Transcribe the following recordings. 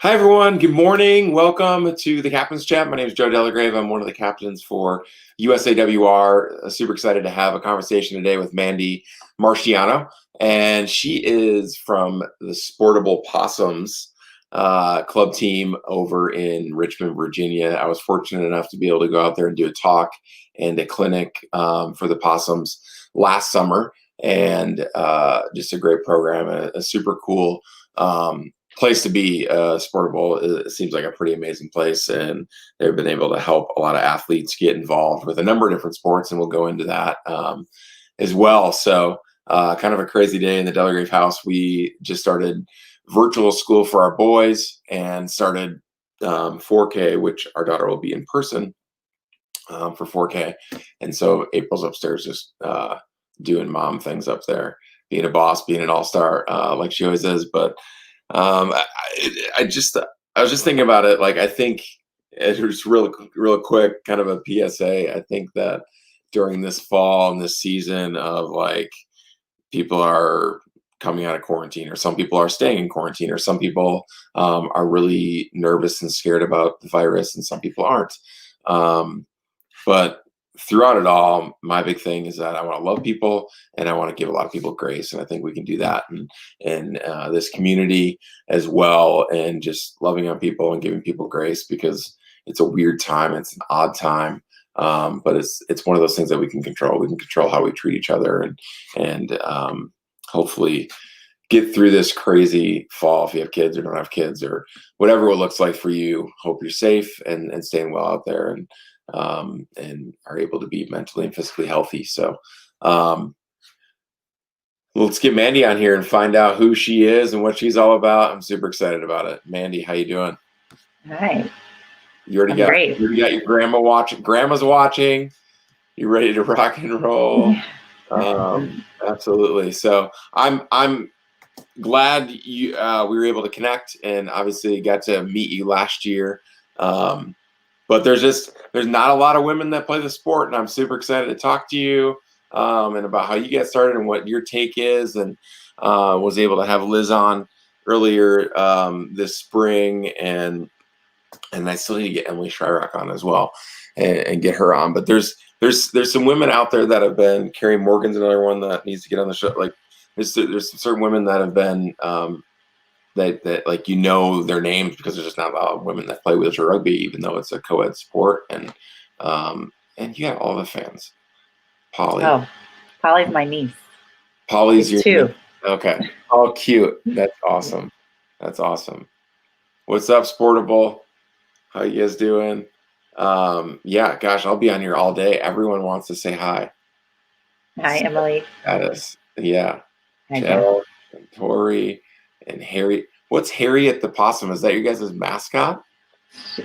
Hi, everyone. Good morning. Welcome to the Captain's Chat. My name is Joe Delagrave. I'm one of the captains for USAWR. Super excited to have a conversation today with Mandy Marchiano. And she is from the Sportable Possums club team over in Richmond, Virginia. I was fortunate enough to be able to go out there and do a talk and a clinic for the Possums last summer. And just a great program, a super cool place to be. Sportable, it seems like a pretty amazing place, and they've been able to help a lot of athletes get involved with a number of different sports, and we'll go into that as well. So kind of a crazy day in the Delagrave house. We just started virtual school for our boys and started 4K, which our daughter will be in person for 4K. And so April's upstairs just doing mom things up there, being a boss, being an all-star like she always is. But I was just thinking about it. Like, I think it was real quick, kind of a PSA. I think that during this fall and this season of like people are coming out of quarantine, or some people are staying in quarantine, or some people are really nervous and scared about the virus, and some people aren't. But throughout it all, my big thing is that I want to love people and I want to give a lot of people grace, and I think we can do that in this community as well, and just loving on people and giving people grace, because it's a weird time, it's an odd time, but it's one of those things that we can control. We can control how we treat each other, and hopefully get through this crazy fall. If you have kids or don't have kids, or whatever it looks like for you, hope you're safe and staying well out there, and are able to be mentally and physically healthy. So let's get Mandy on here and find out who she is and what she's all about. I'm super excited about it. Mandy, how you doing? Hi. You already I'm got great. you already got your grandma watching. Grandma's watching. You ready to rock and roll? Absolutely. So I'm glad you we were able to connect, and obviously got to meet you last year. But there's not a lot of women that play the sport, and I'm super excited to talk to you and about how you get started and what your take is. And was able to have Liz on earlier this spring, and I still need to get Emily Shyrock on as well, and get her on. But there's some women out there that have been. Carrie Morgan's another one that needs to get on the show. Like there's certain women that have been that like their names, because there's just not a lot of women that play wheelchair rugby, even though it's a co-ed sport. And you got all the fans. Polly. Oh, Polly's my niece. Polly's She's your two. okay. Oh, cute. That's awesome. That's awesome. What's up, Sportable? How you guys doing? Yeah, gosh, I'll be on here all day. Everyone wants to say hi. Hi, Emily. Status. Yeah. Hi, Joe. Cheryl and Tori and Harry. What's Harry at the Possum? Is that your guys' mascot?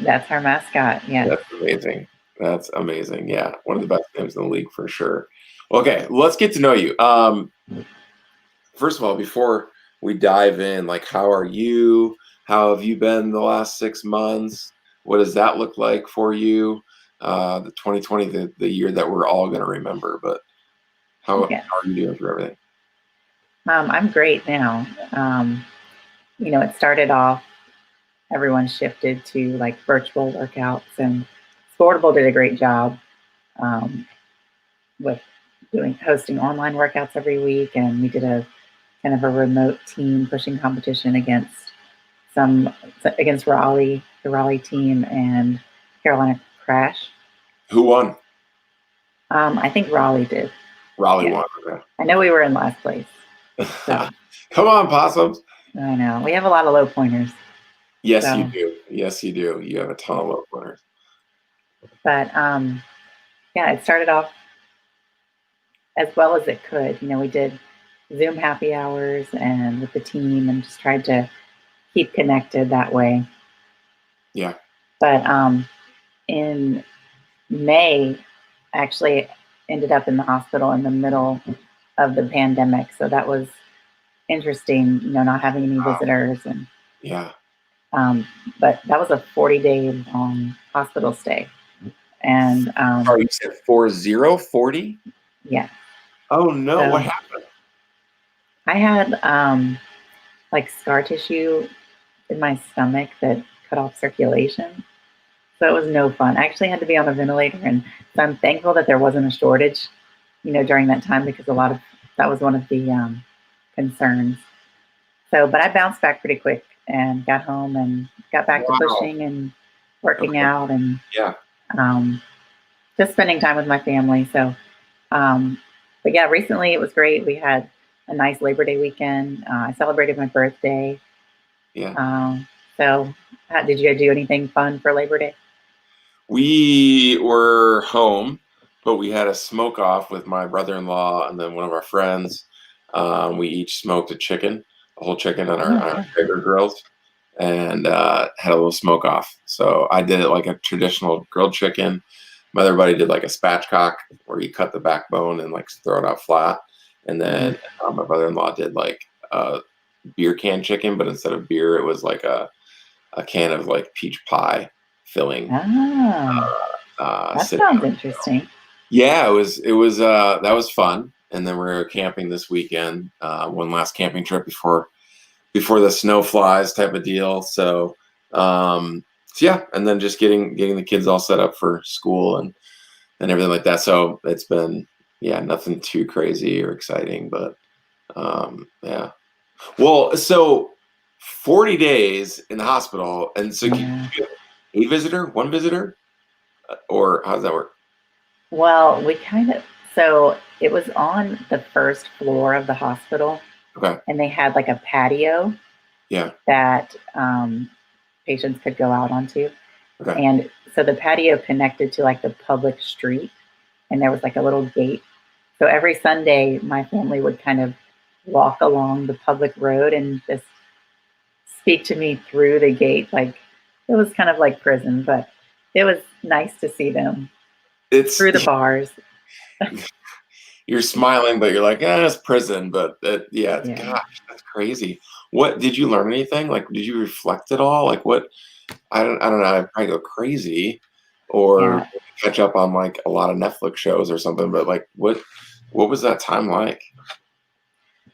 That's our mascot. Yes. That's amazing. That's amazing. Yeah, one of the best names in the league for sure. Okay, let's get to know you. First of all, before we dive in, like, how are you? How have you been the last 6 months? What does that look like for you? The 2020, the year that we're all going to remember. But Yes. how are you doing through everything? I'm great now. It started off, everyone shifted to like virtual workouts, and Sportable did a great job um, with hosting online workouts every week. And we did a kind of a remote team pushing competition some against Raleigh, the Raleigh team, and Carolina Crash. Who won? I think Raleigh did. Raleigh won. Okay. I know we were in last place. So. Come on, Possums. I know. We have a lot of low pointers. Yes, you do. Yes, you do. You have a ton of low pointers. But yeah, it started off as well as it could. We did Zoom happy hours and with the team, and just tried to keep connected that way. Yeah. But in May, actually ended up in the hospital in the middle of the pandemic. So that was interesting, not having any visitors. And yeah. But that was a 40-day hospital stay. And you said 40? Yeah. Oh no, so, what happened? I had like scar tissue in my stomach that cut off circulation. So it was no fun. I actually had to be on a ventilator, and so I'm thankful that there wasn't a shortage, during that time because a lot of that was one of the concerns. So, but I bounced back pretty quick and got home and got back to Wow. pushing and working Okay. out and Yeah. um, just spending time with my family. So, um, but yeah, recently it was great. We had a nice Labor Day weekend. I celebrated my birthday. Yeah. Um, so, did you do anything fun for Labor Day? We were home, but we had a smoke off with my brother-in-law and then one of our friends. We each smoked a whole chicken on our Oh, Traeger grills, and had a little smoke off. So I did it like a traditional grilled chicken. My other buddy did like a spatchcock, where you cut the backbone and like throw it out flat. And mm. then my brother-in-law did like a beer can chicken, but instead of beer, it was like a can of like peach pie filling. Oh, that Sitting sounds on. interesting. Yeah, it was that was fun. And then we're camping this weekend. One last camping trip before the snow flies type of deal. So yeah, and then just getting the kids all set up for school and everything like that. So it's been, yeah, nothing too crazy or exciting, but yeah. Well, so 40 days in the hospital, and so Yeah. you have a visitor, one visitor, or how does that work? Well, we kind of, so it was on the first floor of the hospital, Okay. and they had like a patio Yeah. that patients could go out onto. Okay. And so the patio connected to like the public street, and there was like a little gate. So every Sunday, my family would kind of walk along the public road and just speak to me through the gate. Like it was kind of like prison, but it was nice to see them It's through the bars. you're smiling, but you're like, it's prison. But yeah, Yeah. gosh, that's crazy. What did you learn anything? Like, did you reflect at all? Like, what? I don't know. I'd probably go crazy, or Yeah. catch up on like a lot of Netflix shows or something. But like, what was that time like?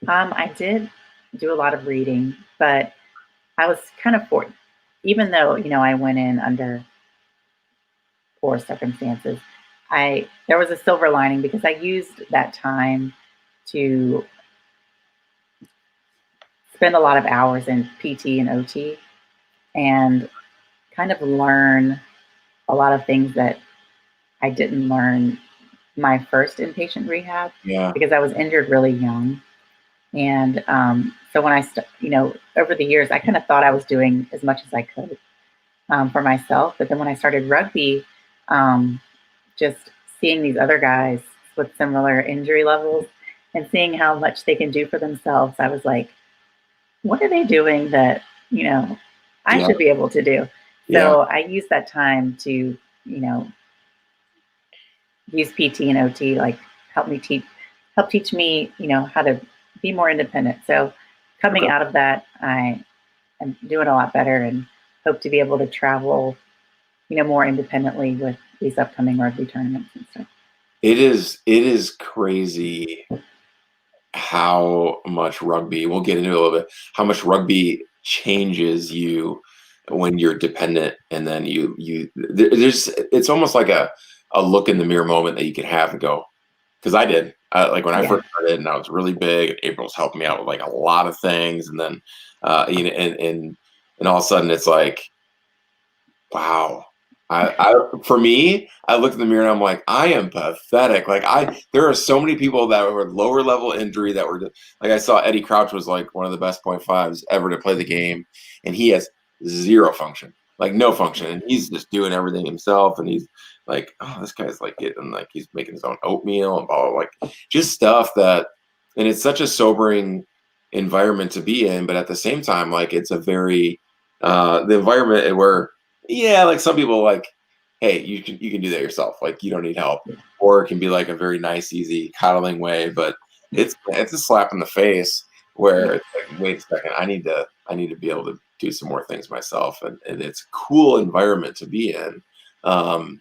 I did do a lot of reading, but I was kind of for, even though, I went in under poor circumstances, there was a silver lining because I used that time to spend a lot of hours in PT and OT and kind of learn a lot of things that I didn't learn my first inpatient rehab Yeah, because I was injured really young. And so when over the years, I kind of thought I was doing as much as I could for myself. But then when I started rugby, um, just seeing these other guys with similar injury levels and seeing how much they can do for themselves, I was like, what are they doing that, you know, I yeah, should be able to do? yeah. So I used that time to, know, use PT and OT, like help me teach, help teach me, how to be more independent. So coming Okay. out of that, I am doing a lot better and hope to be able to travel, more independently with these upcoming rugby tournaments and stuff. It is crazy how much rugby. We'll get into it a little bit. How much rugby changes you when you're dependent, and then there's it's almost like a look in the mirror moment that you could have and go, because I did. Like when I Yeah. first started, and I was really big, and April's helping me out with like a lot of things, and then and all of a sudden it's like, wow. For me, I look in the mirror and I'm like, I am pathetic. Like there are so many people that were lower level injury that were like, I saw Eddie Crouch was like one of the best point fives ever to play the game, and he has zero function, like no function, and he's just doing everything himself, and he's like, oh, this guy's like getting like he's making his own oatmeal and blah, blah, like just stuff that, and it's such a sobering environment to be in, but at the same time, like it's a very the environment where, yeah, like some people like, hey, you can do that yourself. Like you don't need help. Or it can be like a very nice, easy coddling way, but it's a slap in the face where Yeah. it's like, wait a second, I need to be able to do some more things myself. And it's a cool environment to be in. Um,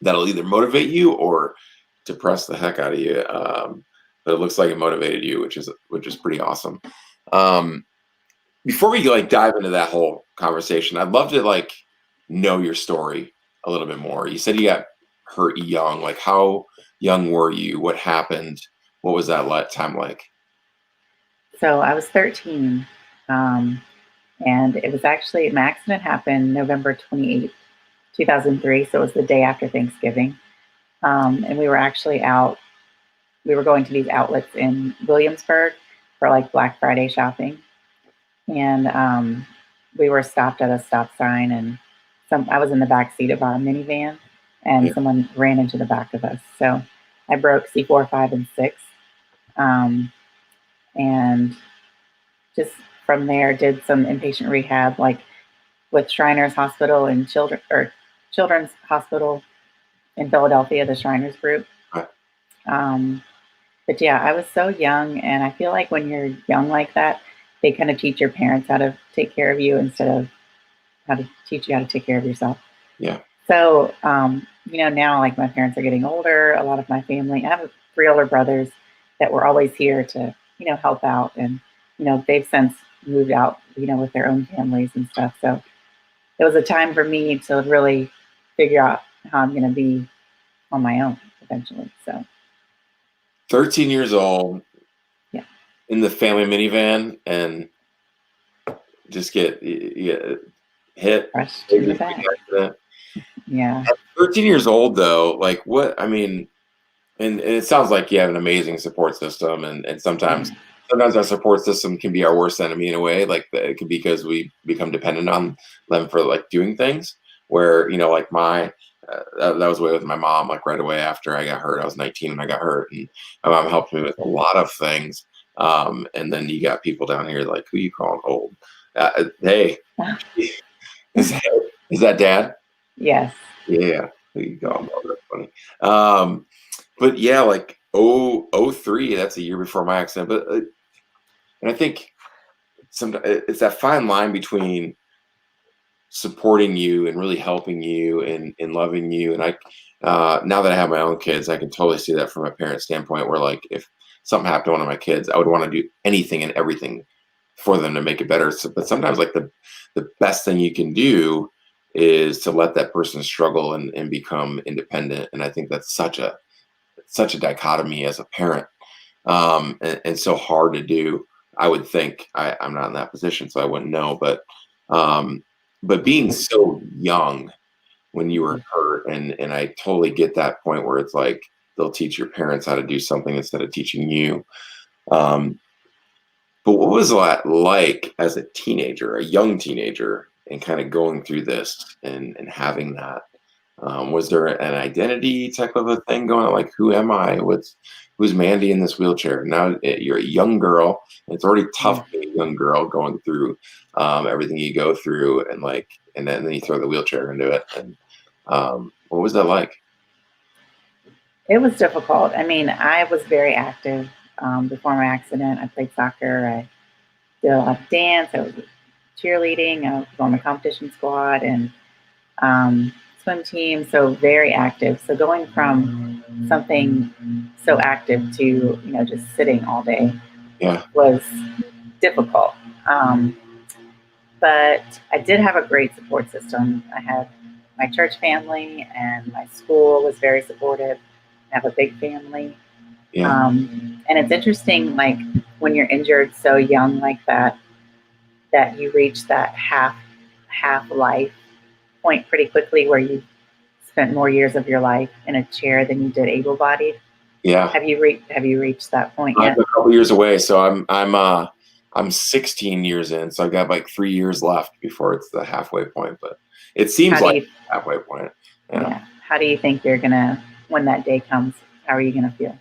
that'll either motivate you or depress the heck out of you. But it looks like it motivated you, which is pretty awesome. Um, Before we like dive into that whole conversation, I'd love to like know your story a little bit more. You said you got hurt young. Like, how young were you? What happened? What was that time like? So I was 13, um, and it was actually my accident happened November 28th, 2003. So it was the day after Thanksgiving, and we were actually out. We were going to these outlets in Williamsburg for like Black Friday shopping, and we were stopped at a stop sign, and I was in the back seat of our minivan, and Yeah. someone ran into the back of us. So I broke C4, 5, and 6, um, and just from there did some inpatient rehab, like with Shriners Hospital and Children's Hospital in Philadelphia, the Shriners Group. Uh, Um, but yeah, I was so young, and I feel like when you're young like that, they kind of teach your parents how to take care of you instead of how to teach you how to take care of yourself. yeah. So, now like my parents are getting older, a lot of my family, I have three older brothers that were always here to, help out. And, they've since moved out, with their own families and stuff. So it was a time for me to really figure out how I'm going to be on my own eventually. So, 13 years old yeah, in the family minivan and just get hit. crushed in Crazy the freak back. accident. Yeah. At 13 years old, though, like what? I mean, and it sounds like you have an amazing support system, and sometimes Yeah. our support system can be our worst enemy in a way. Like it could be because we become dependent on them for like doing things. Where like that was the way with my mom. Like right away after I got hurt, I was 19 and I got hurt, and my mom helped me with a lot of things. And then you got people down here like, who you calling old? Hey, is that, is that dad? Yes. Yeah, who you calling old? That's funny. But yeah, like '03. That's a year before my accident. But and I think sometimes it's that fine line between supporting you and really helping you and loving you. And I now that I have my own kids, I can totally see that from a parent standpoint. Where like if something happened to one of my kids, I would want to do anything and everything for them to make it better. So, but sometimes like the best thing you can do is to let that person struggle and become independent. And I think that's such a dichotomy as a parent, and so hard to do. I would think I'm not in that position, so I wouldn't know. Um, but being so young when you were Mhm. hurt, and I totally get that point where it's like they'll teach your parents how to do something instead of teaching you. Um, but what was that like as a teenager, a young teenager, and kind of going through this and having that? Was there an identity type of a thing going on? Like, who am I? Who's Mandy in this wheelchair? Now you're a young girl. And it's already Yeah. tough being a young girl going through everything you go through, and then you throw the wheelchair into it. And what was that like? It was difficult. I mean, I was very active before my accident. I played soccer. I did a lot of dance. I was cheerleading. I was on the competition squad and swim team. So very active. So going from something so active to just sitting all day Yeah, was difficult. Um, but I did have a great support system. I had my church family and my school was very supportive. I have a big family. yeah, And it's interesting, like when you're injured so young like that, that you reach that half life point pretty quickly, where you spent more years of your life in a chair than you did able bodied. yeah. Have you reached that point I'm yet? a couple years away, so I'm 16 years in, so I've got like 3 years left before it's the halfway point. But it seems How do like you halfway point. Yeah. Yeah. How do you think you're gonna when that day comes? How are you gonna feel?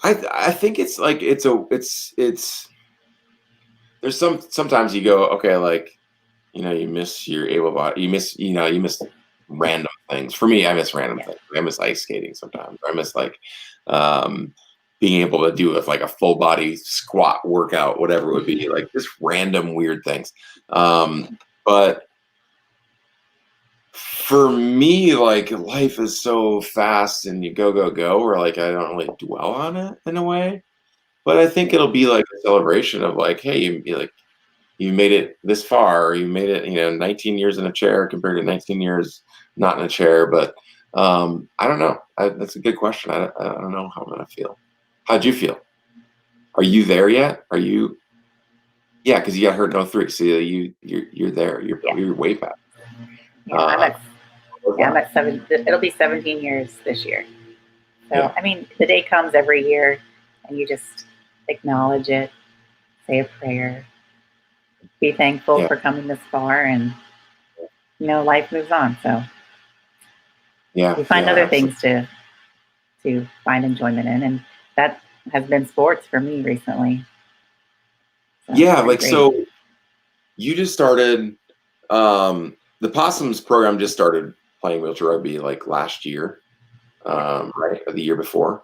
I think it's like it's there's sometimes you go, okay, like you miss your able body, you miss random things. For me, I miss random Yeah. things. I miss ice skating sometimes. I miss like um being able to do with like a full body squat workout, whatever it would be, like just random weird things. But for me, like life is so fast and you go, go, go, where like I don't really dwell on it in a way. But I think Yeah. it'll be like a celebration of like, hey, like you made it this far, or you made it, 19 years in a chair compared to 19 years not in a chair. But I don't know. That's a good question. I don't know how I'm gonna feel. How'd you feel? Are you there yet? Are you? Yeah, because you got hurt in '03. So you're there. Yeah, You're way back. yeah. Uh, I'm at seven. It'll be 17 years this year. So yeah, I mean, the day comes every year, and you just acknowledge it, say a prayer, be thankful yeah, for coming this far, and life moves on. So yeah, you find yeah, other absolutely. things to find enjoyment in, and that has been sports for me recently. So it's Yeah, been like great. so you just started the Possums program just started playing wheelchair rugby like last year, Yeah, right? Or the year before,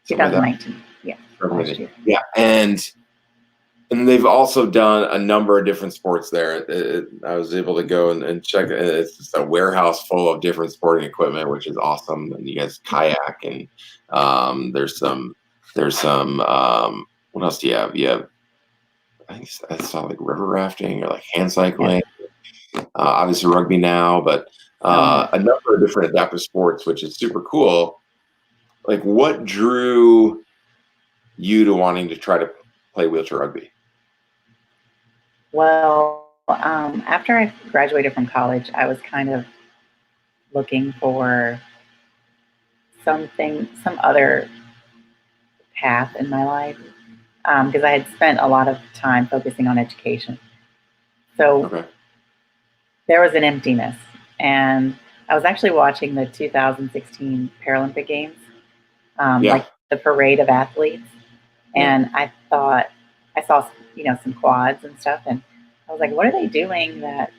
something like that. 2019. Yeah, last year. Yeah, and they've also done a number of different sports there. I was able to go and check. It's just a warehouse full of different sporting equipment, which is awesome. And you guys kayak, and there's some. What else do you have? You have, I think I saw like river rafting or like hand Yep, cycling. Obviously rugby now, but so much. a number of different adaptive sports, which is super cool. Like, what drew you to wanting to try to play wheelchair rugby? Well, after I graduated from college, I was kind of looking for some other path in my life because I had spent a lot of time focusing on education. So Okay. there was an emptiness. And I was actually watching the 2016 Paralympic Games, Yeah. like the parade of athletes. Yeah. And I thought, I saw, some quads and stuff. And I was like, what are they doing that,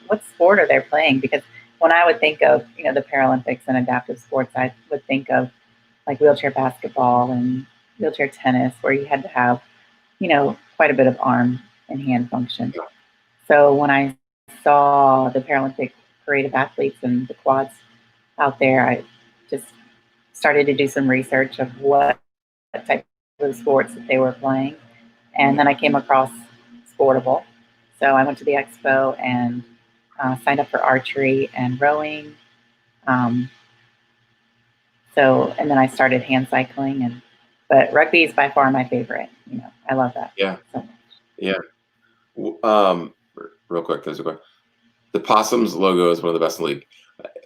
what sport are they playing? Because when I would think of, the Paralympics and adaptive sports, I would think of like wheelchair basketball and wheelchair tennis, where you had to have, quite a bit of arm and hand function. Yeah. So when I saw the Paralympic parade of athletes and the quads out there, I just started to do some research of what type of sports that they were playing. And then I came across Sportable. So I went to the expo and signed up for archery and rowing. Um, and then I started hand cycling, but rugby is by far my favorite. I love that Yeah. so much. Yeah. Real quick, there's a quick. The Possums logo is one of the best in the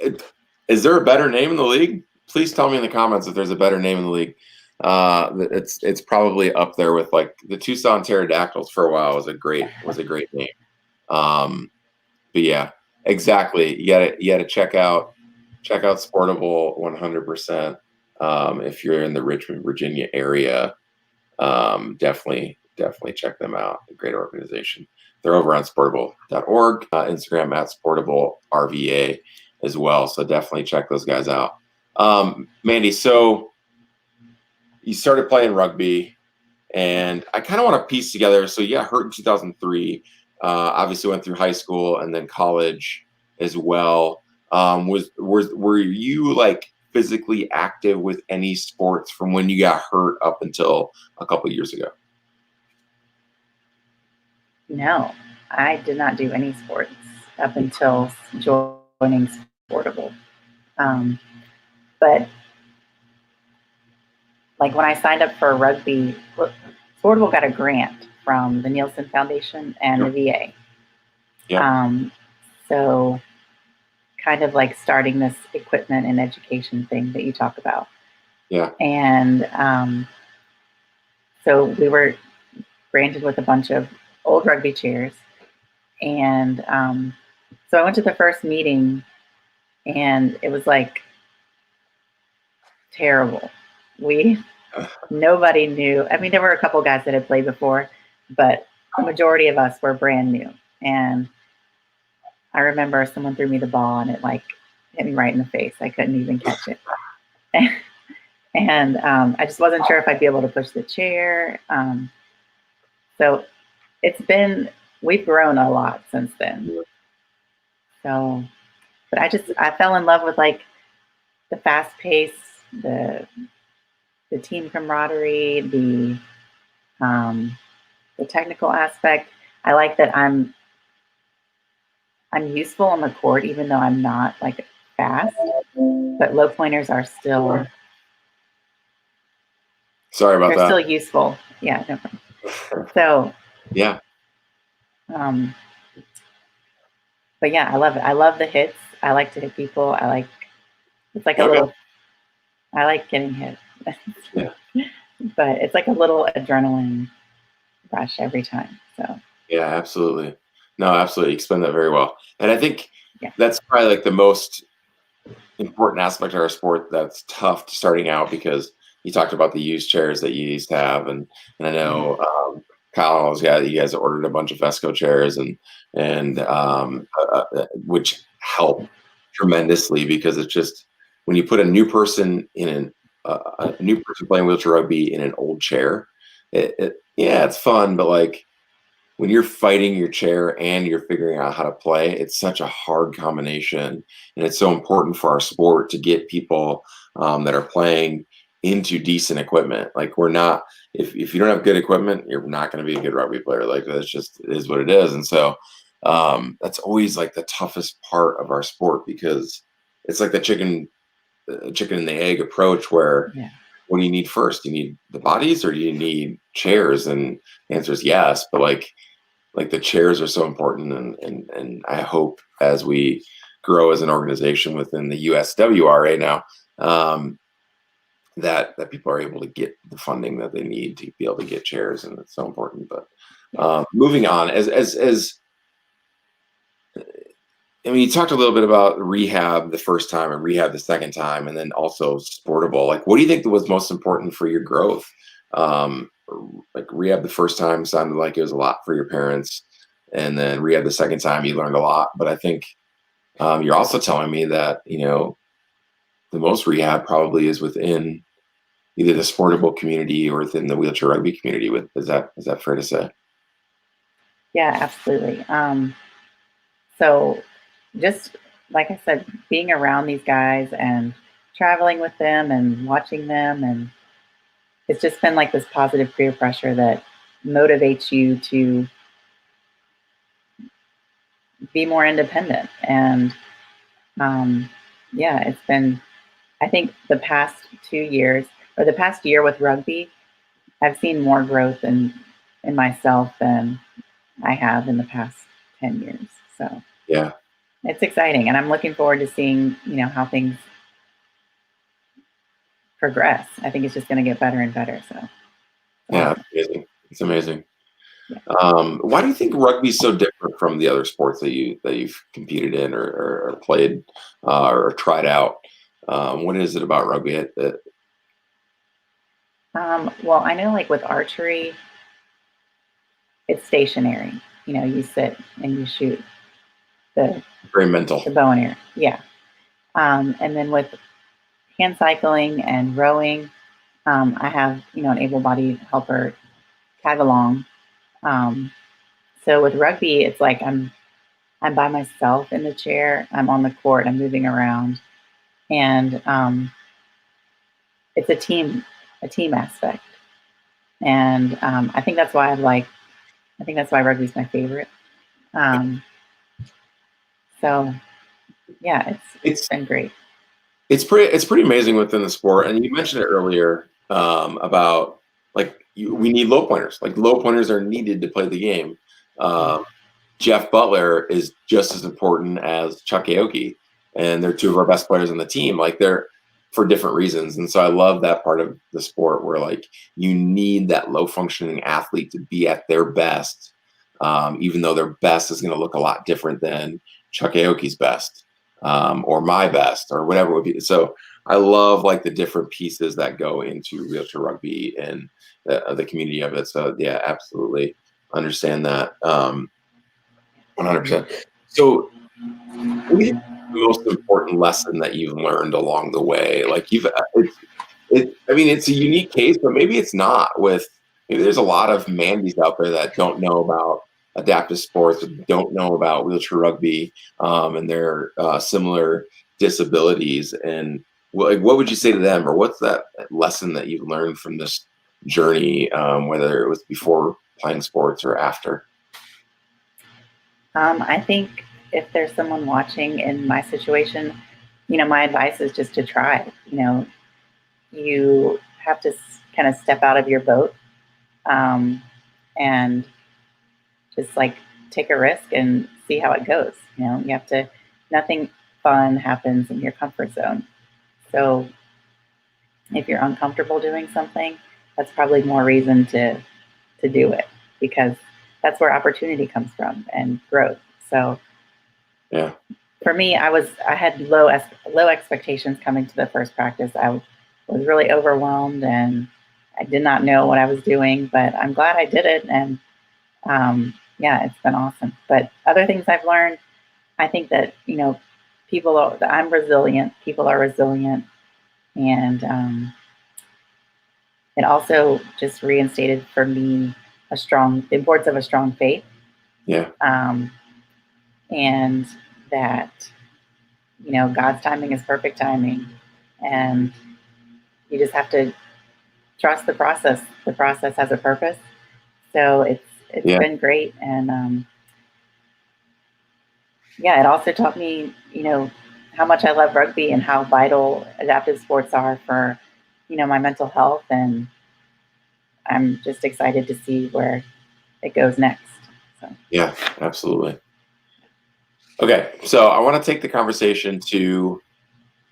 league. Is there a better name in the league? Please tell me in the comments if there's a better name in the league. It's probably up there with like the Tucson Pterodactyls for a while was a great name. Um, but yeah, exactly. You gotta check out Sportable 100%. If you're in the Richmond, Virginia area, definitely check them out. A great organization. They're over on sportable.org, Instagram at sportablerva as well. So definitely check those guys out. Mandy, so you started playing rugby, and I kind of want to piece together. So you got hurt in 2003. Obviously went through high school and then college as well. Were you like physically active with any sports from when you got hurt up until a couple years ago? No, I did not do any sports up until joining Sportable. Um, but like when I signed up for rugby, Sportable got a grant from the Nielsen Foundation and Yeah. the VA. Yeah. Um, so kind of like starting this equipment and education thing that you talk about. Yeah. And so we were granted with a bunch of old rugby chairs. And so I went to the first meeting and it was like terrible. We Nobody knew. I mean, there were a couple guys that had played before, but the majority of us were brand new. And I remember someone threw me the ball and it like hit me right in the face. I couldn't even catch it. And I just wasn't sure if I'd be able to push the chair. So it's been, we've grown a lot since then. So, but I fell in love with like the fast pace, the the team camaraderie, um, the technical aspect. I like that I'm useful on the court, even though I'm not like fast. But low pointers are still Sorry about they're still that. useful. Yeah, no problem. So, Yeah. um, but yeah, I love it. I love the hits. I like to hit people. I like it's like a Okay. little. I like getting hit, Yeah. but it's like a little adrenaline rush every time. So Yeah, absolutely. No, absolutely. You explained that very well. And I think yeah, that's probably like the most important aspect of our sport that's tough starting out because you talked about the used chairs that you used to have, and I yeah, know Kyle was yeah, you guys ordered a bunch of Vesco chairs and which help tremendously because it's just when you put a new person in a new person playing wheelchair rugby in an old chair, yeah, it's fun, but like when you're fighting your chair and you're figuring out how to play, it's such a hard combination. And it's so important for our sport to get people that are playing into decent equipment. Like we're not, if you don't have good equipment, you're not going to be a good rugby player. Like that's just is what it is. And so that's always like the toughest part of our sport because it's like the chicken and the egg approach where yeah. what do you need first? Do you need the bodies or do you need chairs? And the answer is yes, but like the chairs are so important and I hope as we grow as an organization within the USWRA now that people are able to get the funding that they need to be able to get chairs and it's so important but moving on as I mean you talked a little bit about rehab the first time and rehab the second time and then also sportable like what do you think was most important for your growth um like rehab the first time sounded like it was a lot for your parents and then rehab the second time you learned a lot but I think you're also telling me that the most rehab probably is within either the sportable community or within the wheelchair rugby community with is that fair to say? Yeah, absolutely. So just like I said, being around these guys and traveling with them and watching them, and it's just been like this positive peer pressure that motivates you to be more independent. And um, yeah, it's been, I think the past 2 years or the past year with rugby, I've seen more growth in myself than I have in the past 10 years. So Yeah, it's exciting. And I'm looking forward to seeing, how things progress. I think it's just going to get better and better. So it's yeah, awesome. it's amazing. Yeah. Why do you think rugby is so different from the other sports that you've competed in or played or tried out? What is it about rugby that Well, I know like with archery, it's stationary. You sit and you shoot the, very mental? the bow and arrow. Yeah. And then with hand cycling and rowing, I have, an able bodied helper tag along. Um, so with rugby, it's like I'm by myself in the chair. I'm on the court. I'm moving around, and it's a team aspect. And I think that's why I think that's why rugby's my favorite. Um, so yeah, it's It's been great. it's pretty amazing within the sport, and you mentioned it earlier about like we need low pointers. Like low pointers are needed to play the game. Yeah, Um, Jeff Butler is just as important as Chuck Aoki, and they're two of our best players on the team. Like they're for different reasons, and so I love that part of the sport where like you need that low functioning athlete to be at their best, even though their best is going to look a lot different than Chuck Aoki's best or my best or whatever it would be. So I love like the different pieces that go into wheelchair rugby and the community of it. So yeah, absolutely understand that. 100%. So, what do you think is the most important lesson that you've learned along the way? Like I mean, it's a unique case, but maybe it's not. Maybe there's a lot of Mandys out there that don't know about adaptive sports, don't know about wheelchair rugby, and their similar disabilities. And what would you say to them, or what's that lesson that you've learned from this journey, whether it was before playing sports or after? I think if there's someone watching in my situation, my advice is just to try. You have to kind of step out of your boat, um, and just like take a risk and see how it goes. You have to, nothing fun happens in your comfort zone. So if you're uncomfortable doing something, that's probably more reason to do it, because that's where opportunity comes from and growth. So Yeah. for me, I had low expectations coming to the first practice. I was really overwhelmed and I did not know what I was doing, but I'm glad I did it. And yeah, it's been awesome. But other things I've learned, I think that I'm resilient. People are resilient, and it also just reinstated for me the importance of a strong faith, Yeah. um, and that God's timing is perfect timing, and you just have to trust the process. The process has a purpose, so it's Yeah. been great, and yeah, it also taught me, how much I love rugby and how vital adaptive sports are for, my mental health, and I'm just excited to see where it goes next. So Yeah. Absolutely. Okay. So I want to take the conversation to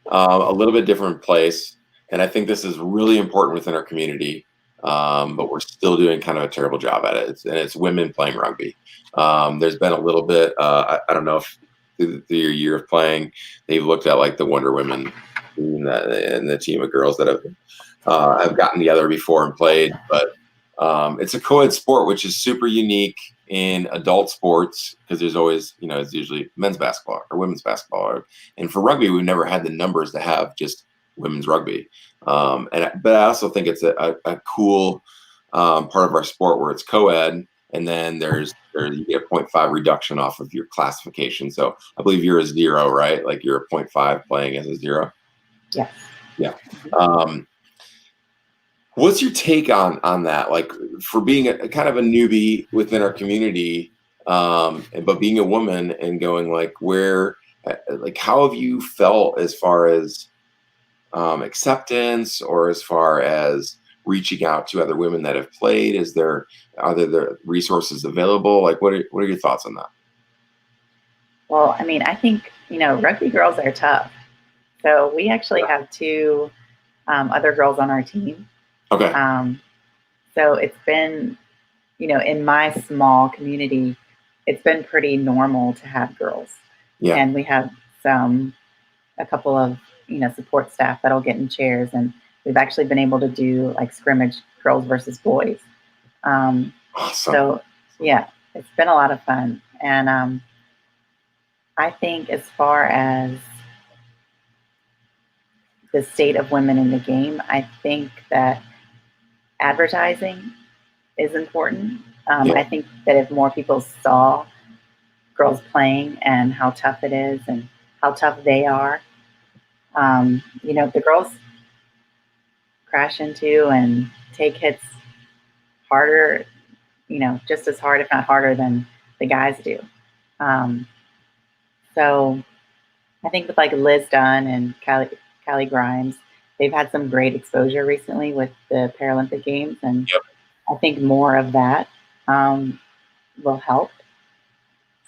a little bit different place. And I think this is really important within our community, but we're still doing kind of a terrible job at it. And it's women playing rugby. There's been a little bit, I don't know if through your year of playing, they've looked at like the Wonder Women team and the team of girls that have gotten together before and played. But it's a co-ed sport, which is super unique in adult sports because there's always, it's usually men's basketball or women's basketball, and for rugby, we've never had the numbers to have just women's rugby. But I also think it's a cool part of our sport where it's co-ed, and then there you get a point 0.5 reduction off of your classification. So I believe you're a zero, right? Like you're a point 0.5 playing as a zero. yes. Yeah. Um, What's your take on that? Like for being a kind of a newbie within our community, but being a woman and going like like how have you felt as far as acceptance or as far as reaching out to other women that have played? Are there the resources available? Like what are your thoughts on that? Well, I mean, I think rugby girls are tough. So we actually have two other girls on our team. Okay. Um, so it's been, in my small community, it's been pretty normal to have girls, Yeah. and we have a couple of support staff that'll get in chairs, and we've actually been able to do like scrimmage girls versus boys. Um, Awesome. so yeah, it's been a lot of fun, and I think as far as the state of women in the game, I think that advertising is important. Yeah. I think that if more people saw girls playing and how tough it is and how tough they are, the girls crash into and take hits harder, just as hard, if not harder, than the guys do. Um, so I think with like Liz Dunn and Callie Grimes, they've had some great exposure recently with the Paralympic Games, and Yep. I think more of that um, will help.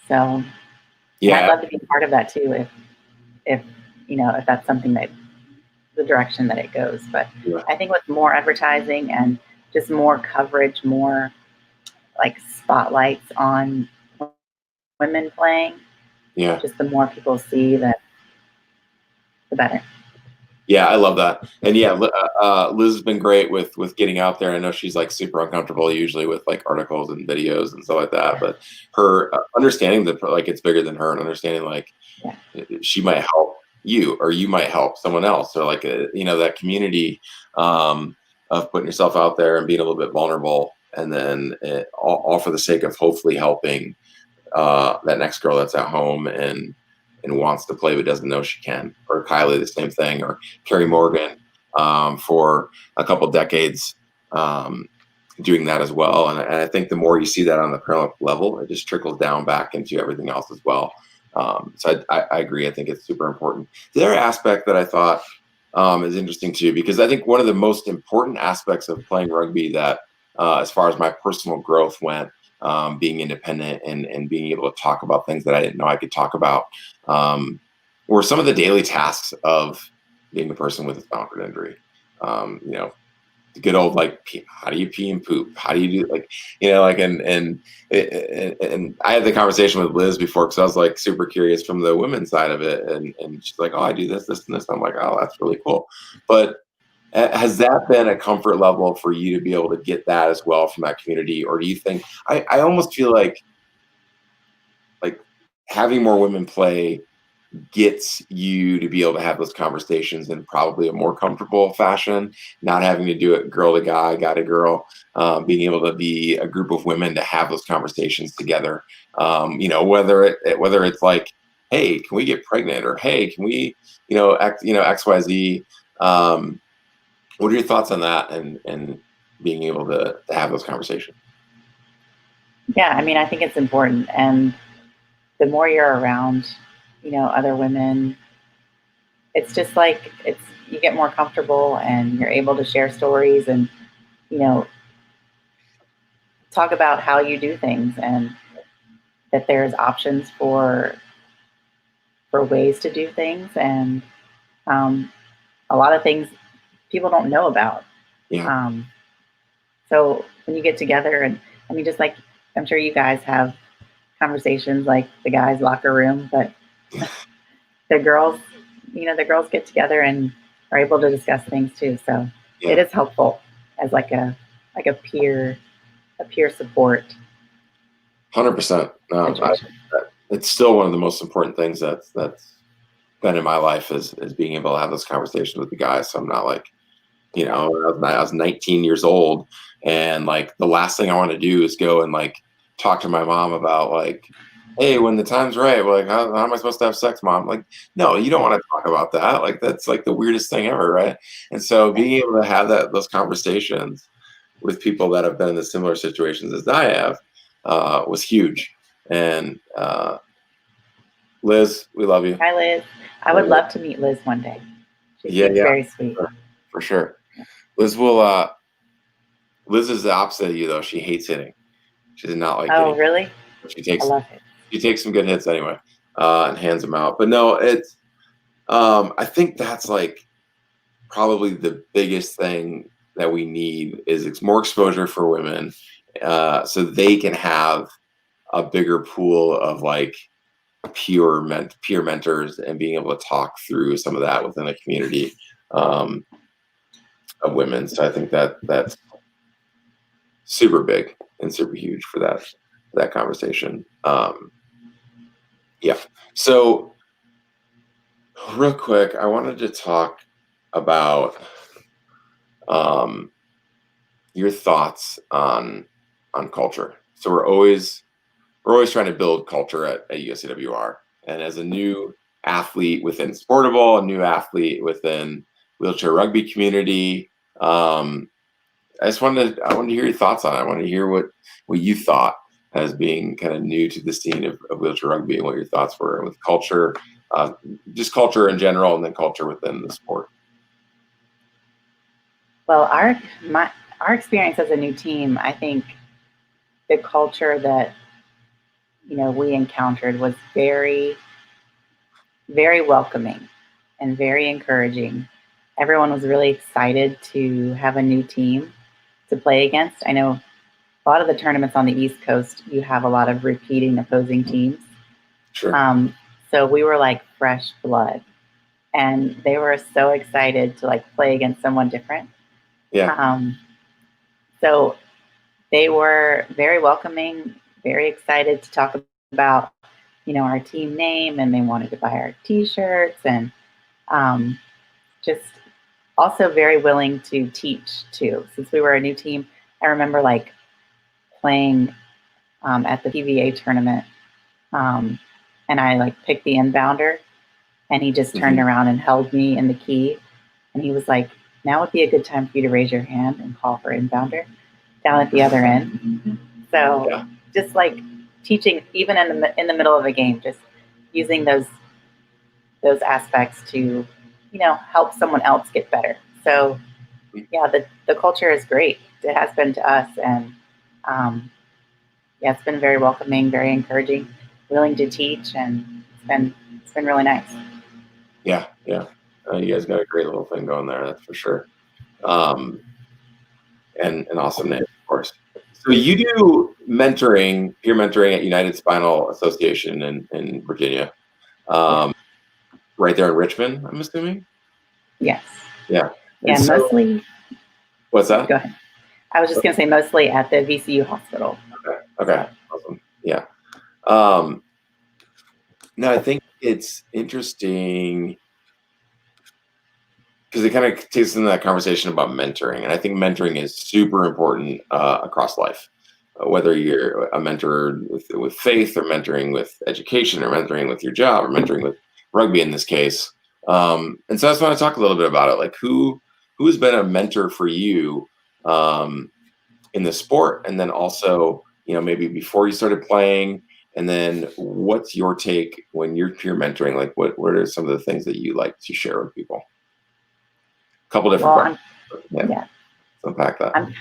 So, and I'd Yeah. love to be part of that too, if if that's something that the direction that it goes. But Yeah. I think with more advertising and just more coverage, more like spotlights on women playing, Yeah. just the more people see that, the better. Yeah, I love that. And yeah, Liz has been great with getting out there. I know she's like super uncomfortable usually with like articles and videos and stuff like that, but her understanding that like it's bigger than her and understanding like Yeah. she might help you or you might help someone else or like that community of putting yourself out there and being a little bit vulnerable, and then all for the sake of hopefully helping that next girl that's at home and wants to play but doesn't know she can. Or Kylie, the same thing. Or Carrie Morgan, for a couple decades, um, doing that as well. And I think the more you see that on the parallel level, it just trickles down back into everything else as well. So I agree. I think it's super important. The other aspect that I thought is interesting too, because I think one of the most important aspects of playing rugby that, as far as my personal growth went, being independent and being able to talk about things that I didn't know I could talk about, were some of the daily tasks of being a person with a spinal cord injury. You know, the good old like how do you pee and poop, how do you do like, like, and I had the conversation with Liz before because I was like super curious from the women's side of it, and she's like, oh, I do this and this. I'm like, oh, that's really cool. But has that been a comfort level for you to be able to get that as well from that community, or do you think I almost feel like having more women play gets you to be able to have those conversations in probably a more comfortable fashion, not having to do it girl to guy to girl, being able to be a group of women to have those conversations together. Whether it's like, hey, can we get pregnant, or hey, can we, XYZ. What are your thoughts on that, and being able to have those conversations? Yeah, I mean, I think it's important. And the more you're around, other women, it's just like you get more comfortable and you're able to share stories and, you know, talk about how you do things and that there's options for ways to do things and um, a lot of things people don't know about. Yeah. Um, so when you get together and I mean, just like I'm sure you guys have conversations like the guys' locker room, but the girls, the girls get together and are able to discuss things too. So it Yeah. is helpful as like a peer support 100%. situation. It's still one of the most important things that's been in my life is being able to have those conversations with the guys. So I'm not like, I was 19 years old, and like the last thing I want to do is go and like talk to my mom about like, hey, when the time's right, well, like, how am I supposed to have sex, mom? Like, no, you don't want to talk about that. Like, that's like the weirdest thing ever, right? And so being able to have those conversations with people that have been in the similar situations as I have was huge. And Liz, we love you. Hi, Liz. I would love to meet Liz one day. She Yeah, seems yeah, very sweet. for sure. Liz Liz is the opposite of you though. She hates hitting. She does not like Oh, getting. really? She I takes love it. she takes some good hits anyway, and hands them out. But no, it's I think that's like probably the biggest thing that we need is more exposure for women, so they can have a bigger pool of like peer mentors and being able to talk through some of that within a community um, of women. So I think that's super big and super huge for that conversation. Yeah. So real quick, I wanted to talk about um, your thoughts on culture. So we're always trying to build culture at USAWR, and as a new athlete within Sportable, a new athlete within wheelchair rugby community. I wanted to hear your thoughts on it. I wanted to hear what you thought as being kind of new to the scene of wheelchair rugby, and what your thoughts were with culture, uh, just culture in general, and then culture within the sport. Well, our experience as a new team, I think the culture that we encountered was very, very welcoming and very encouraging. Everyone was really excited to have a new team to play against. I know a lot of the tournaments on the East Coast, you have a lot of repeating opposing teams. Sure. Um, so we were like fresh blood, and they were so excited to like play against someone different. Yeah. Um, so they were very welcoming, very excited to talk about, our team name, and they wanted to buy our T-shirts, and um, just also very willing to teach too. Since we were a new team, I remember like playing at the PVA tournament, um, and I like picked the inbounder, and he just turned Hmm. around and held me in the key, and he was like, "Now would be a good time for you to raise your hand and call for inbounder." down at the other end. So Yeah. just like teaching, even in the middle of a game, just using those aspects to, help someone else get better. So yeah, the culture is great. It has been to us, and um, yeah, it's been very welcoming, very encouraging, willing to teach, and it's been really nice. Yeah. Yeah. You guys got a great little thing going there. That's for sure. Um, and an awesome name, of course. So you do mentoring, peer mentoring at United Spinal Association in Virginia, Yeah. um, right there in Richmond, I'm assuming. Yes. Yeah. And Yeah. so, Mostly. what's that? Go ahead. I was just going to say mostly at the VCU hospital. Okay. Okay. So Awesome. Yeah. Um, no, I think it's interesting because it kind of takes into that conversation about mentoring, and I think mentoring is super important across life. Whether you're a mentor with faith, or mentoring with education, or mentoring with your job, or mentoring with rugby in this case. And so I just want to talk a little bit about it, like who's been a mentor for you um, in the sport, and then also maybe before you started playing, and then what's your take when you're peer mentoring? Like what are some of the things that you like to share with people? Couple different well, questions. Yeah, let's yeah, unpack that. I'm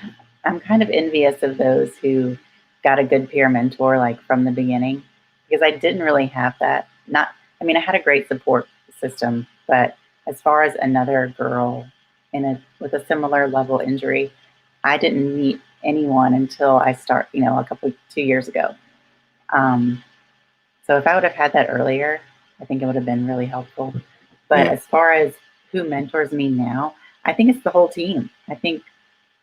I'm kind of envious of those who got a good peer mentor like from the beginning, because I didn't really have that. Not, I mean, I had a great support system, but as far as another girl with a similar level injury, I didn't meet anyone until I start, a couple 2 years ago. Um, so if I would have had that earlier, I think it would have been really helpful. But Yeah. as far as who mentors me now, I think it's the whole team. I think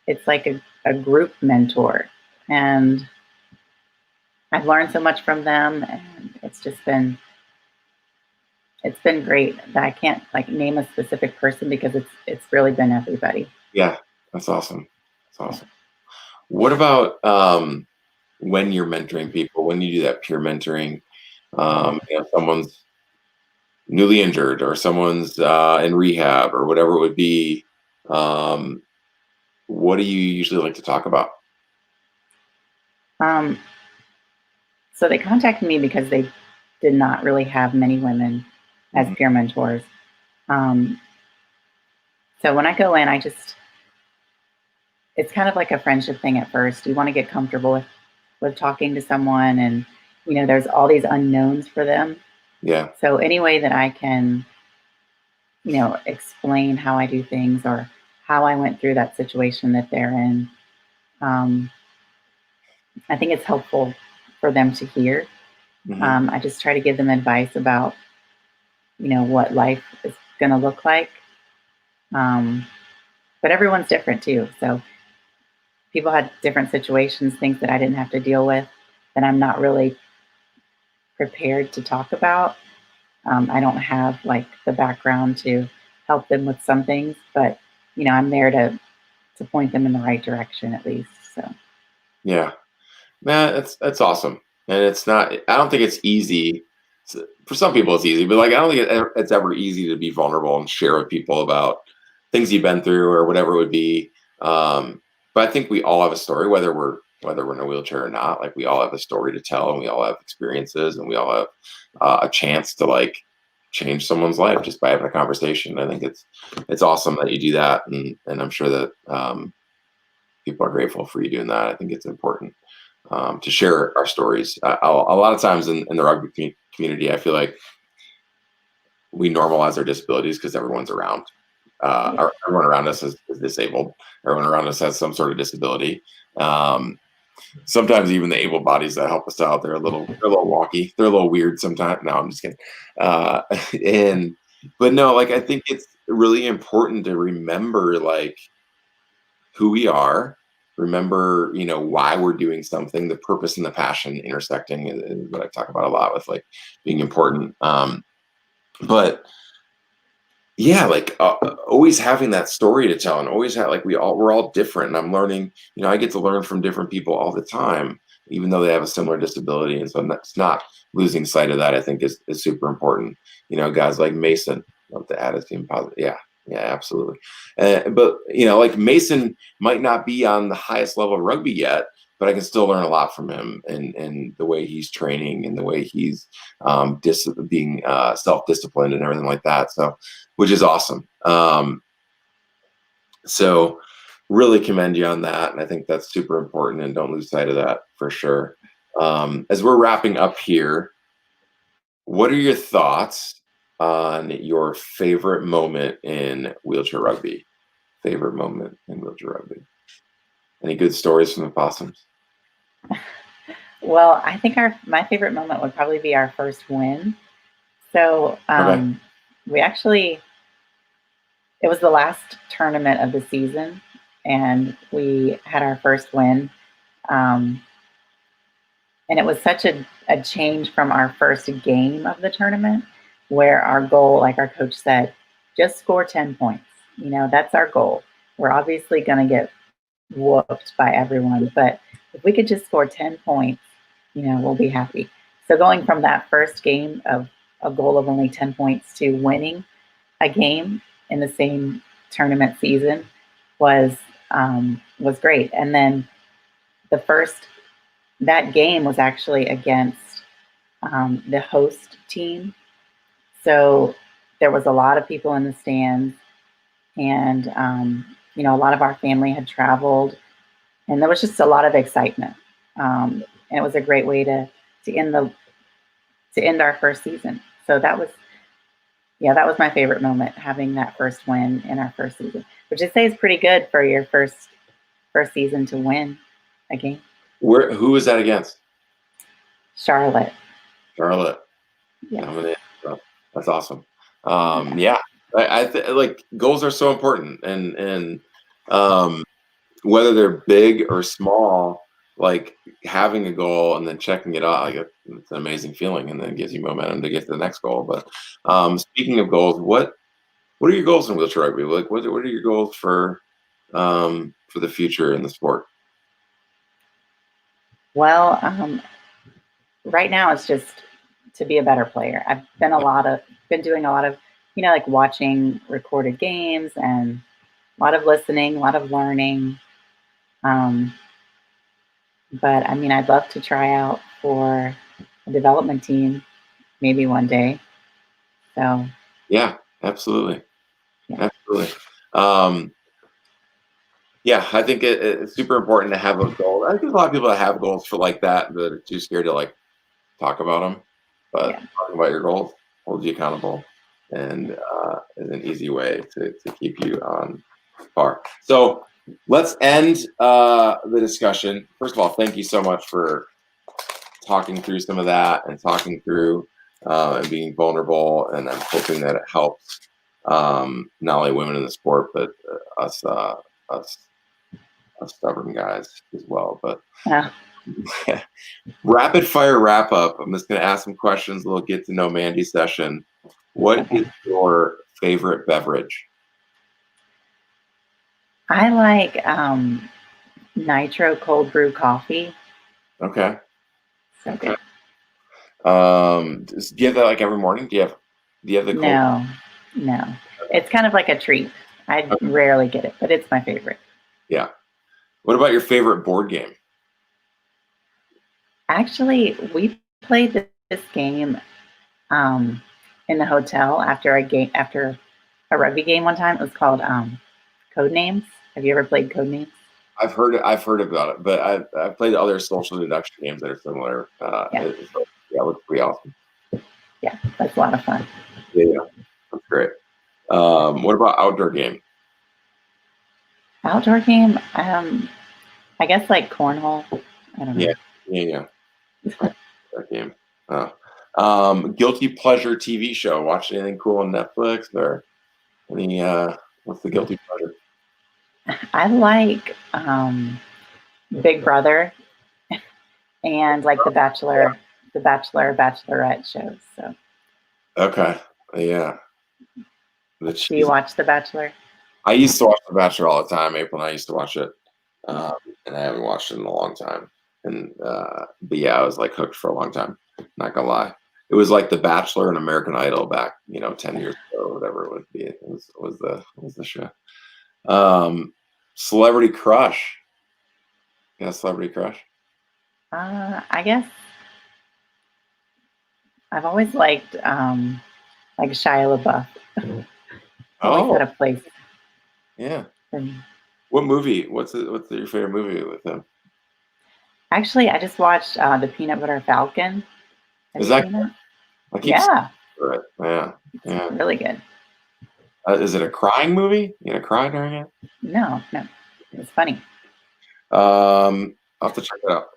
it's like a group mentor. And I've learned so much from them, and it's been great. That I can't like name a specific person because it's really been everybody. Yeah, that's awesome. That's Yeah. awesome. What about when you're mentoring people, when you do that peer mentoring, someone's newly injured, or someone's in rehab, or whatever it would be, um, what do you usually like to talk about? Um, so they contacted me because they did not really have many women as Hmm. peer mentors. Um, so when I go in, it's kind of like a friendship thing at first. You want to get comfortable with talking to someone, and there's all these unknowns for them. Yeah. So any way that I can, explain how I do things, or how I went through that situation that they're in, um, I think it's helpful for them to hear. Hmm. I just try to give them advice about, what life is going to look like. Um, but everyone's different too. So people had different situations, things that I didn't have to deal with, that I'm not really prepared to talk about. I don't have like the background to help them with some things, but I'm there to point them in the right direction at least. So Yeah. Man, that's awesome. And it's not. I don't think it's easy. For some people, it's easy, but like I don't think it's ever easy to be vulnerable and share with people about things you've been through, or whatever it would be. But I think we all have a story, whether we're in a wheelchair or not. Like we all have a story to tell, and we all have experiences, and we all have a chance to like change someone's life just by having a conversation. I think it's awesome that you do that, and I'm sure that people are grateful for you doing that. I think it's important to share our stories. A lot of times in the rugby community, I feel like we normalize our disabilities because everyone's around. yeah, Everyone around us is disabled. Everyone around us has some sort of disability. Um, Sometimes even the able bodies that help us out, they're a little wonky. They're a little weird sometimes. No, I'm just kidding. Uh, and but no, like I think it's really important to remember like who we are, remember, why we're doing something, the purpose and the passion intersecting is what I talk about a lot with like being important. But yeah, like always having that story to tell, and always have like we're all different. And I'm learning, I get to learn from different people all the time, even though they have a similar disability. And so that's not losing sight of that, I think is super important. Guys like Mason, love to add his team positive. Yeah. Yeah, absolutely. But like Mason might not be on the highest level of rugby yet, but I can still learn a lot from him and the way he's training and the way he's being self-disciplined and everything like that. So, which is awesome. So, really commend you on that, and I think that's super important. And don't lose sight of that for sure. As we're wrapping up here, what are your thoughts on your favorite moment in wheelchair rugby? Favorite moment in wheelchair rugby? Any good stories from the possums? Well, I think our my favorite moment would probably be our first win. So Okay. we actually it was the last tournament of the season, and we had our first win. Um, and it was such a change from our first game of the tournament, where our goal, like our coach said, just score 10 points. That's our goal. We're obviously going to get whooped by everyone, but if we could just score 10 points, we'll be happy. So going from that first game of a goal of only 10 points to winning a game in the same tournament season was great. And then the first that game was actually against the host team, so there was a lot of people in the stands, and a lot of our family had traveled, and there was just a lot of excitement. And it was a great way to end our first season. So that was yeah, that was my favorite moment, having that first win in our first season, which I say is pretty good for your first season to win a game. Who was that against? Charlotte. Charlotte. Yes. Dominated. So that's awesome. Yeah. Yeah, like goals are so important, and um, whether they're big or small, like having a goal and then checking it off, like it's an amazing feeling, and then gives you momentum to get to the next goal. But speaking of goals, what are your goals in wheelchair rugby? Like, what are your goals for the future in the sport? Well, right now it's just to be a better player. I've been doing a lot of, like watching recorded games and a lot of listening, a lot of learning. Um, but I mean, I'd love to try out for a development team maybe one day. So Yeah, absolutely, yeah, absolutely. Um, yeah, I think it's super important to have a goal. I think there's a lot of people that have goals for like that that are too scared to like talk about them. But yeah. talking about your goals holds you accountable, and is an easy way to keep you on par. So let's end the discussion. First of all, thank you so much for talking through some of that and talking through and being vulnerable. And I'm hoping that it helps not only women in the sport, but us stubborn guys as well. But Uh, rapid fire wrap up. I'm just going to ask some questions. A little get to know Mandy session. What okay. is your favorite beverage? I like nitro cold brew coffee. Okay. So Okay. good. Do you have that like every morning? Do you have the cold? No, no. It's kind of like a treat. I Okay. rarely get it, but it's my favorite. Yeah. What about your favorite board game? Actually, we played this game um, in the hotel after a rugby game one time. It was called Code Names. Have you ever played Code Names? I've heard about it, but I've played other social deduction games that are similar. Yeah, Yeah, it looks pretty awesome. yeah, that's a lot of fun. Yeah, yeah, that's great. What about outdoor game? Outdoor game, I guess like cornhole. I don't Yeah, know. yeah, yeah. That game. Oh. Guilty pleasure TV show. Watch anything cool on Netflix or any? What's the guilty pleasure? I like Big Brother and like the Bachelor, Bachelorette shows. So, Okay, yeah. The do you cheese. watch The Bachelor? I used to watch The Bachelor all the time. April and I used to watch it, um, and I haven't watched it in a long time. And but yeah, I was like hooked for a long time. Not gonna lie. It was like The Bachelor and American Idol back, 10 years ago or whatever it would be. It was the show. Um, Celebrity crush. Yeah, celebrity crush. I guess I've always liked like Shia LaBeouf. Always Oh, had a place yeah. for me. What movie? What's your favorite movie with him? Actually, I just watched The Peanut Butter Falcon. Have Is you that seen that? I keep seeing Yeah, it. Yeah, it's yeah. really good. Is it a crying movie? You gonna cry during it? No, no, it's funny. I'll have to check it out.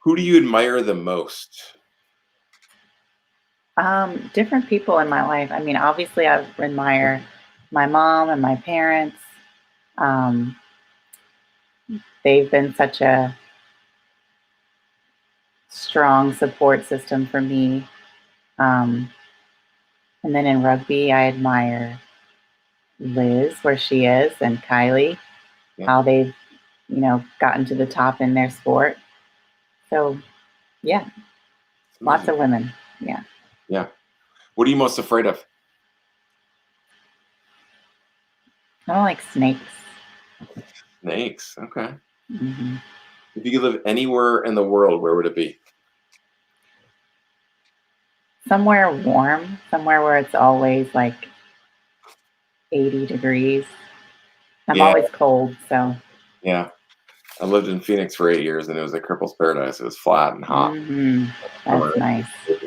Who do you admire the most? Different people in my life. I mean, obviously, I admire my mom and my parents. Um, they've been such a strong support system for me. Um, and then in rugby, I admire Liz, where she is, and Kylie, Yeah, how they've, gotten to the top in their sport. So, yeah, it's lots amazing. of women. Yeah. Yeah. What are you most afraid of? I don't like snakes. Snakes. Okay. Hmm. If you could live anywhere in the world, where would it be? Somewhere warm, somewhere where it's always like 80 degrees. I'm Yeah, always cold, so yeah. I lived in Phoenix for 8 years, and it was a cripple's paradise. It was flat and hot. that's nice. You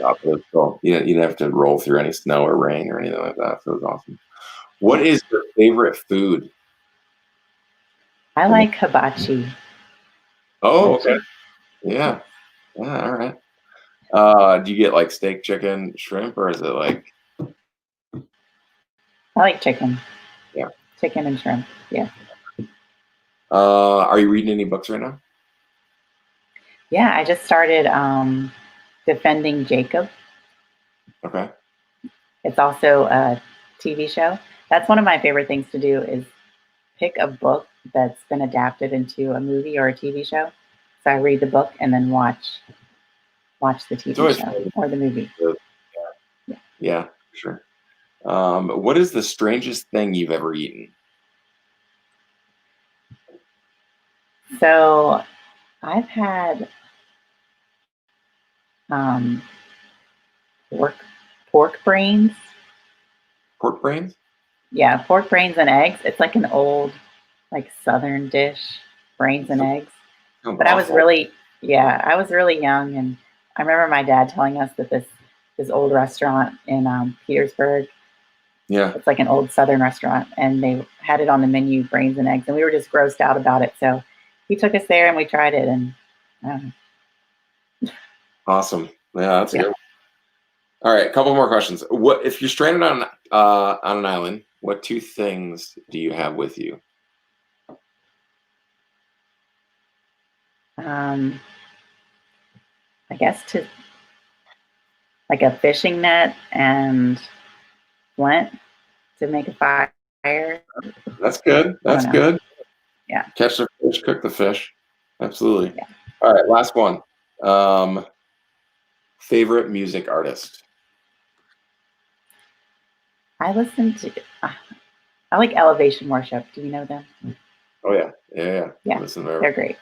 didn't have to roll through any snow or rain or anything like that. So it was awesome. What Yeah. is your favorite food? I In the- like hibachi. oh, okay. Hibachi. Yeah. Yeah. Yeah. All right. Do you get like steak, chicken, shrimp, or is it like, I like chicken. yeah? Chicken and shrimp. Yeah. Are you reading any books right now? Yeah, I just started Defending Jacob. Okay. It's also a TV show. That's one of my favorite things to do is pick a book that's been adapted into a movie or a TV show. So I read the book and then watch the It's TV always show fun. or the movie. Yeah. Yeah, for sure. What is the strangest thing you've ever eaten? So I've had um, pork pork brains. Pork brains? Yeah, pork brains and eggs. It's like an old like southern dish, brains and Sounds eggs. sounds But I was awful. really yeah, I was really young and I remember my dad telling us that this old restaurant in Petersburg, Yeah. it's like an old southern restaurant and they had it on the menu, brains and eggs, and we were just grossed out about it. So he took us there and we tried it and um, Awesome. Yeah, that's a yeah. good one. All right, a couple more questions. What if you're stranded on an island? What two things do you have with you? Um, I guess to like a fishing net and flint to make a fire. I That's good. don't That's know. good. Yeah. Catch the fish, cook the fish. Absolutely. Yeah. All right, last one. Um, Favorite music artist? I listen to, I like Elevation Worship. Do you know them? Oh yeah, yeah, yeah. Yeah, Listen, they're they're great.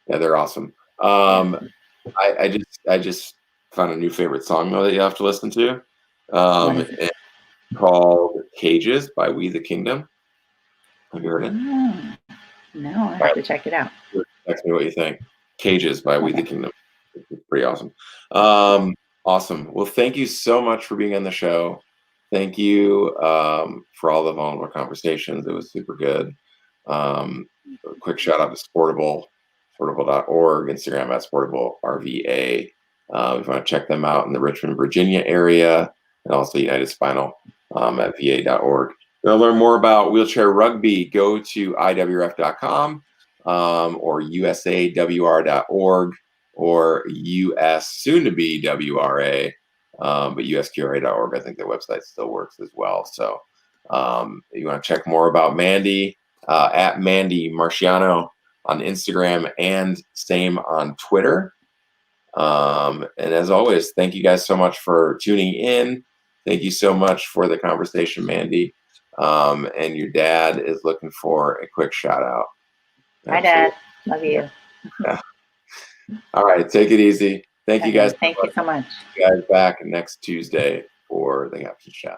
yeah, they're awesome. Yeah. I just found a new favorite song though that you have to listen to. What is it? It's called "Cages" by We the Kingdom. Have you heard it? Oh, no, I All have to check it out. right, text me what you think. "Cages" by We the Okay. Kingdom. It's pretty awesome. Awesome. Well, thank you so much for being on the show. Thank you for all the vulnerable conversations. It was super good. A quick shout out to Sportable, sportable.org, Instagram at sportablerva. If you want to check them out in the Richmond, Virginia area, and also United Spinal at va.org. If you want to learn more about wheelchair rugby, go to iwrf.com or usawr.org or US, soon to be WRA, but usqra.org. I think their website still works as well. So if you want to check more about Mandy, at Mandy Marchiano on Instagram and same on Twitter. And as always, thank you guys so much for tuning in. Thank you so much for the conversation, Mandy. And your dad is looking for a quick shout out. Hi, Dad. Love you. Yeah. All right. Take it easy. Thank you guys. Okay, thank you so much. You guys back next Tuesday for the Captain's Chat.